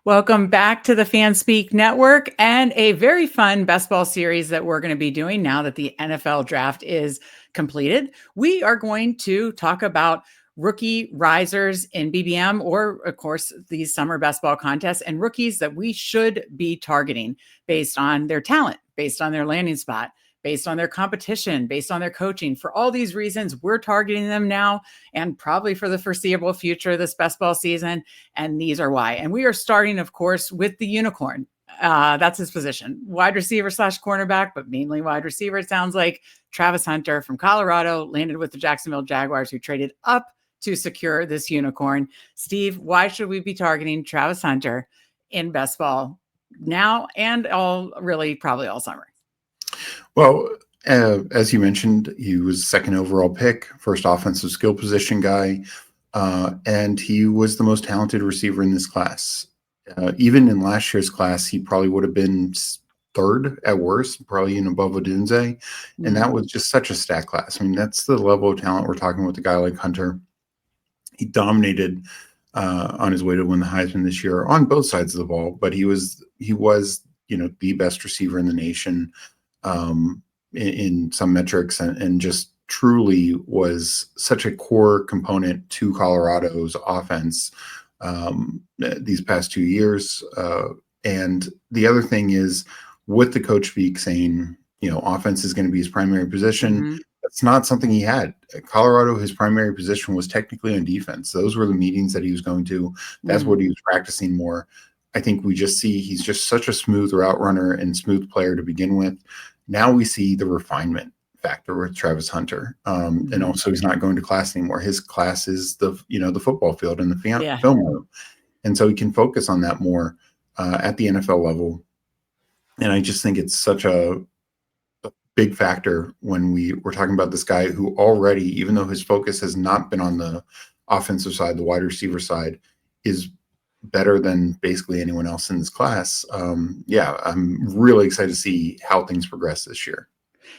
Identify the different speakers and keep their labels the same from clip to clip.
Speaker 1: Welcome back to the Fan Speak Network and a very fun best ball series that we're going to be doing now that the NFL draft is completed. We are going to talk about rookie risers in BBM or, of course, these summer best ball contests and rookies that we should be targeting based on their talent, based on their landing spot, based on their competition, based on their coaching. For all these reasons, we're targeting them now and probably for the foreseeable future this best ball season. And these are why. And we are starting, of course, with the unicorn. That's his position. Wide receiver / cornerback, but mainly wide receiver. It sounds like Travis Hunter from Colorado landed with the Jacksonville Jaguars, who traded up to secure this unicorn. Steve, why should we be targeting Travis Hunter in best ball now and probably all summer?
Speaker 2: Well, as you mentioned, he was second overall pick, first offensive skill position guy, and he was the most talented receiver in this class. Even in last year's class, he probably would have been third at worst, probably in above Odunze, and that was just such a stat class. I mean, that's the level of talent we're talking with a guy like Hunter. He dominated on his way to win the Heisman this year on both sides of the ball, but he was the best receiver in the nation in some metrics, and just truly was such a core component to Colorado's offense these past 2 years. And the other thing is, with the coach speak saying, offense is going to be his primary position, that's not something he had. At Colorado, his primary position was technically on defense. Those were the meetings that he was going to. That's what he was practicing more. I think we just see he's just such a smooth route runner and smooth player to begin with. Now we see the refinement factor with Travis Hunter. And also he's not going to class anymore. His class is the football field and the film room. And so he can focus on that more at the NFL level. And I just think it's such a big factor when we're talking about this guy who already, even though his focus has not been on the offensive side, the wide receiver side, is better than basically anyone else in this class. I'm really excited to see how things progress this year.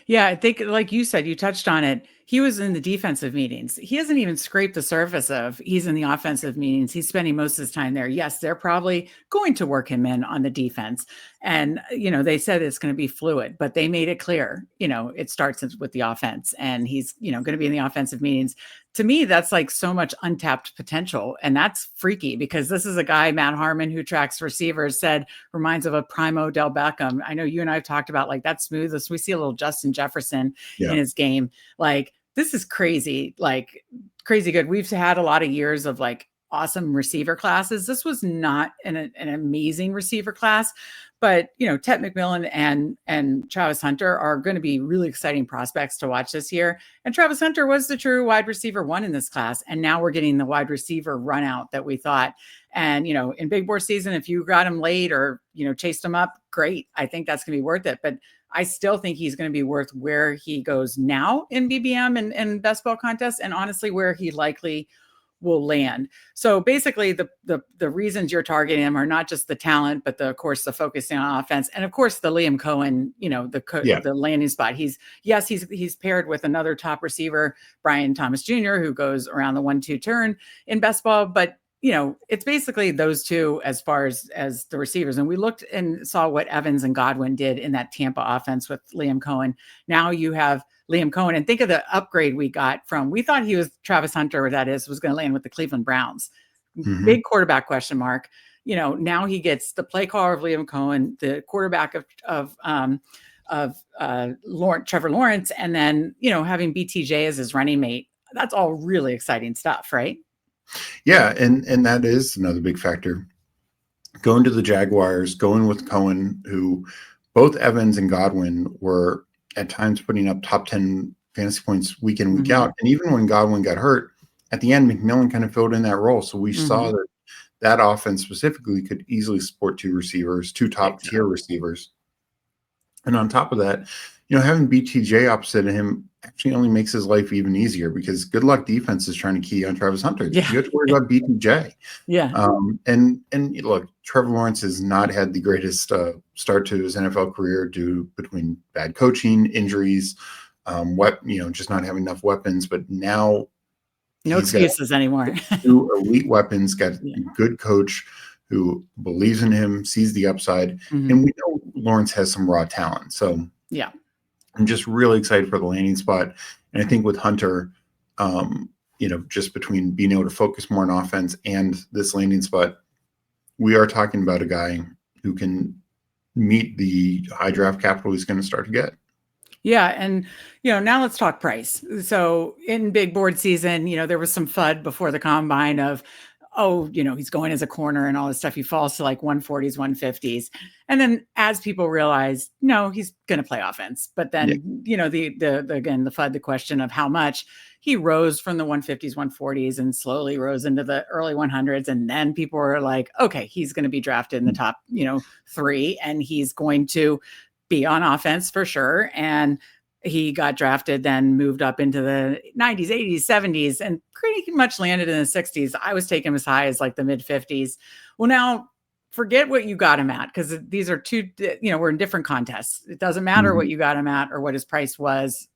Speaker 1: Yeah, I think, like you said, you touched on it. He was in the defensive meetings. He hasn't even scraped the surface of he's in the offensive meetings. He's spending most of his time there. Yes, they're probably going to work him in on the defense. And, they said it's going to be fluid, but they made it clear, it starts with the offense, and he's, going to be in the offensive meetings. To me, that's like so much untapped potential. And that's freaky because this is a guy, Matt Harmon, who tracks receivers, said reminds of a prime Odell Beckham. I know you and I have talked about like that smoothness. We see a little Justin Jefferson in his game. Like, this is crazy, like crazy good. We've had a lot of years of like awesome receiver classes. This was not an amazing receiver class, but Ted McMillan and Travis Hunter are going to be really exciting prospects to watch this year. And Travis Hunter was the true wide receiver one in this class. And now we're getting the wide receiver run out that we thought. And, in big board season, if you got him late or, chased him up, great. I think that's going to be worth it. But I still think he's going to be worth where he goes now in BBM and best ball contests, and honestly, where he likely will land. So basically the reasons you're targeting him are not just the talent, but of course the focusing on offense, and of course the Liam Cohen, the landing spot. He's paired with another top receiver, Brian Thomas Jr., who goes around the 1-2 turn in best ball, but it's basically those two as far as the receivers. And we looked and saw what Evans and Godwin did in that Tampa offense with Liam Cohen. Now you have Liam Cohen, and think of the upgrade we got we thought he was Travis Hunter, or that is, was going to land with the Cleveland Browns. Big quarterback question mark. Now he gets the play caller of Liam Cohen, the quarterback of Trevor Lawrence, and then, having BTJ as his running mate. That's all really exciting stuff, right?
Speaker 2: Yeah, and that is another big factor. Going to the Jaguars, going with Cohen, who both Evans and Godwin were at times putting up top 10 fantasy points week in, week out. And even when Godwin got hurt, at the end, McMillan kind of filled in that role. So we saw that offense specifically could easily support two top-tier receivers. And on top of that, having BTJ opposite of him actually only makes his life even easier, because good luck defense is trying to key on Travis Hunter. You have to worry about BTJ. And look, Trevor Lawrence has not had the greatest start to his NFL career between bad coaching, injuries, just not having enough weapons. But now
Speaker 1: no excuses anymore.
Speaker 2: Two elite weapons, got a good coach who believes in him, sees the upside,
Speaker 1: Mhm.
Speaker 2: and we know Lawrence has some raw talent. So
Speaker 1: Yeah.
Speaker 2: I'm just really excited for the landing spot. And I think with Hunter, just between being able to focus more on offense and this landing spot, we are talking about a guy who can meet the high draft capital he's going to start to get.
Speaker 1: Yeah. And, now let's talk price. So in big board season, there was some FUD before the combine of, oh, he's going as a corner and all this stuff. He falls to like 140s, 150s. And then as people realize, no, he's going to play offense. But then, again, the FUD, the question of how much he rose from the 150s, 140s and slowly rose into the early 100s. And then people were like, okay, he's going to be drafted in the top, 3, and he's going to be on offense for sure. And he got drafted, then moved up into the 90s, 80s, 70s, and pretty much landed in the 60s. I was taking him as high as like the mid 50s. Well, now forget what you got him at, because these are two, we're in different contests. It doesn't matter what you got him at or what his price was,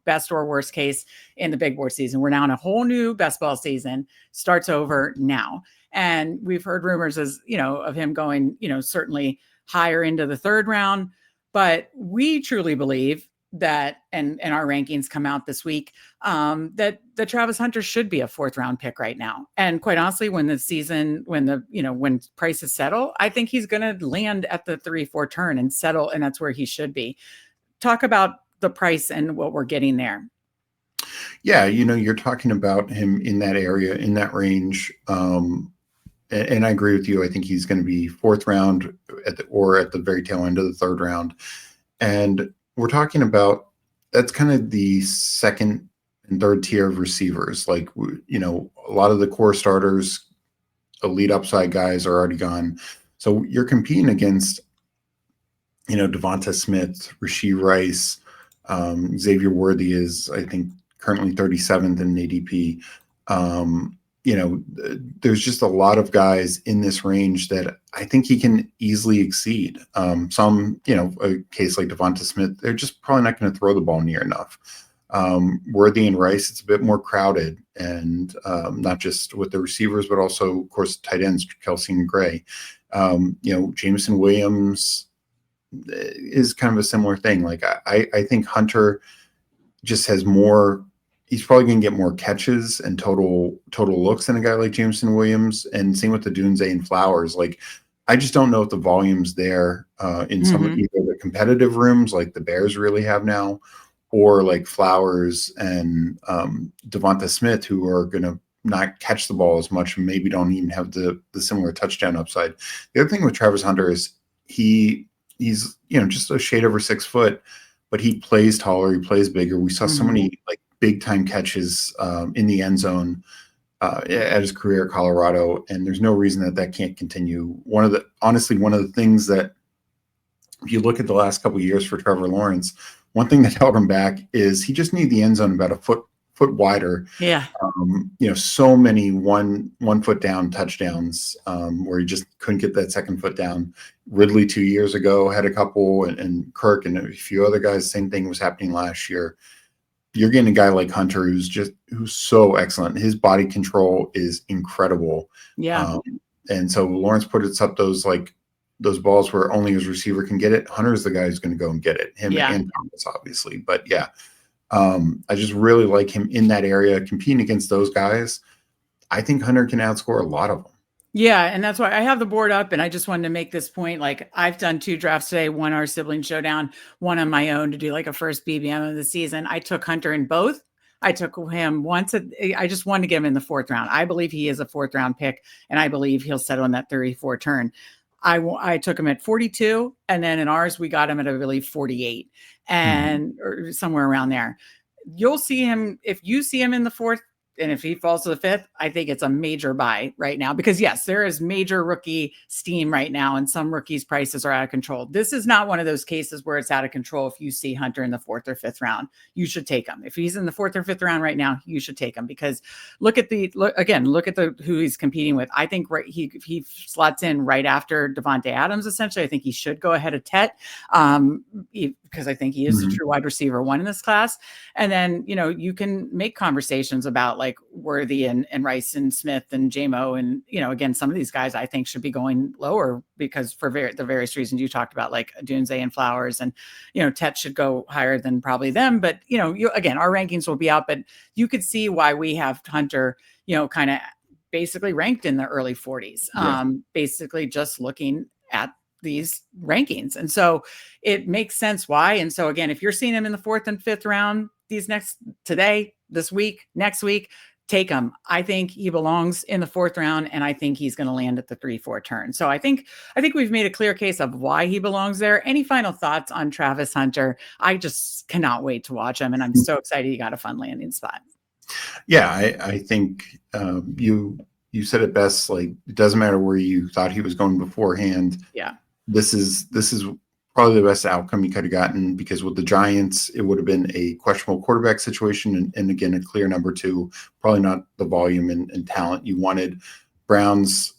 Speaker 1: best or worst case in the big board season. We're now in a whole new best ball season, starts over now. And we've heard rumors of him going, certainly higher into the third round. But we truly believe that, and our rankings come out this week, that Travis Hunter should be a 4th round pick right now. And quite honestly, when when prices settle, I think he's going to land at the 3-4 turn and settle, and that's where he should be. Talk about the price and what we're getting there.
Speaker 2: Yeah, you're talking about him in that area, in that range. And I agree with you. I think he's going to be 4th round or at the very tail end of the 3rd round. And we're talking about, that's kind of the 2nd and 3rd tier of receivers. Like, a lot of the core starters, elite upside guys are already gone. So you're competing against, Devonta Smith, Rashee Rice, Xavier Worthy is, I think, currently 37th in ADP. There's just a lot of guys in this range that I think he can easily exceed. Some, a case like Devonta Smith, they're just probably not going to throw the ball near enough. Worthy and Rice, it's a bit more crowded, and not just with the receivers, but also, of course, tight ends, Kelsey and Gray. Jameson Williams is kind of a similar thing. Like, I think Hunter just has more. He's probably going to get more catches and total looks than a guy like Jameson Williams, and same with the Dunze and Flowers. Like, I just don't know if the volume's there in some of either the competitive rooms like the Bears really have now, or like Flowers and Devonta Smith, who are going to not catch the ball as much and maybe don't even have the similar touchdown upside. The other thing with Travis Hunter is he's just a shade over 6 foot, but he plays taller, he plays bigger. We saw so many like big time catches in the end zone at his career at Colorado, and there's no reason that can't continue. One of the things that, if you look at the last couple of years for Trevor Lawrence, one thing that held him back is he just needed the end zone about a foot wider.
Speaker 1: Yeah.
Speaker 2: So many one foot down touchdowns where he just couldn't get that second foot down. Ridley 2 years ago had a couple, and Kirk and a few other guys, same thing was happening last year. You're getting a guy like Hunter who's so excellent. His body control is incredible.
Speaker 1: Yeah.
Speaker 2: And so Lawrence puts up those balls where only his receiver can get it. Hunter's the guy who's going to go and get it. Him and Thomas, obviously. But yeah, I just really like him in that area, competing against those guys. I think Hunter can outscore a lot of them.
Speaker 1: Yeah, and that's why I have the board up, and I just wanted to make this point. Like, I've done 2 drafts today, one our sibling showdown, one on my own to do like a first BBM of the season. I took Hunter in both. I took him once. I just wanted to get him in the 4th round. I believe he is a 4th round pick, and I believe he'll settle in that 34 turn. I took him at 42, and then in ours, we got him at, I believe, 48 or somewhere around there. You'll see him, if you see him in the 4th, and if he falls to the 5th, I think it's a major buy right now, because yes, there is major rookie steam right now, and some rookies' prices are out of control. This is not one of those cases where it's out of control. If you see Hunter in the 4th or 5th round, you should take him. If he's in the 4th or 5th round right now, you should take him, because look at who he's competing with. I think he slots in right after Devontae Adams. Essentially, I think he should go ahead of Tet. because I think he is a
Speaker 2: Mhm.
Speaker 1: true wide receiver one in this class. And then, you can make conversations about like Worthy and Rice and Smith and JMO. And, again, some of these guys I think should be going lower because for the various reasons you talked about, like Dunze and Flowers, and, Tet should go higher than probably them. But, again, our rankings will be out, but you could see why we have Hunter, kind of basically ranked in the early 40s,
Speaker 2: Yeah.
Speaker 1: basically just looking at these rankings. And so it makes sense why. And so again, if you're seeing him in the 4th and 5th round, today, this week, next week, take him. I think he belongs in the 4th round, and I think he's going to land at the 3-4 turn. So I think we've made a clear case of why he belongs there. Any final thoughts on Travis Hunter? I just cannot wait to watch him, and I'm so excited he got a fun landing spot.
Speaker 2: Yeah, I think you said it best. Like, it doesn't matter where you thought he was going beforehand.
Speaker 1: Yeah.
Speaker 2: This is probably the best outcome you could have gotten, because with the Giants, it would have been a questionable quarterback situation, and again, a clear number 2, probably not the volume and talent you wanted. Browns,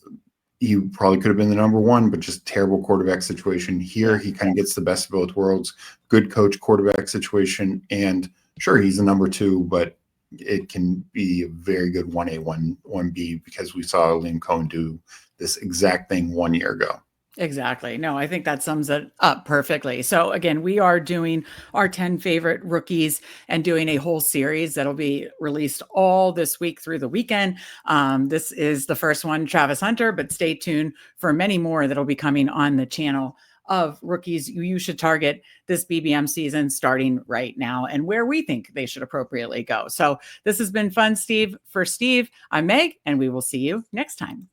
Speaker 2: he probably could have been the number 1, but just terrible quarterback situation. Here, he kind of gets the best of both worlds. Good coach quarterback situation, and sure, he's the number 2, but it can be a very good 1A, 1B, because we saw Liam Cohen do this exact thing 1 year ago.
Speaker 1: Exactly. No, I think that sums it up perfectly. So again, we are doing our 10 favorite rookies and doing a whole series that'll be released all this week through the weekend. This is the first one, Travis Hunter, but stay tuned for many more that'll be coming on the channel of rookies you should target this BBM season, starting right now, and where we think they should appropriately go. So this has been fun, Steve. For Steve, I'm Meg, and we will see you next time.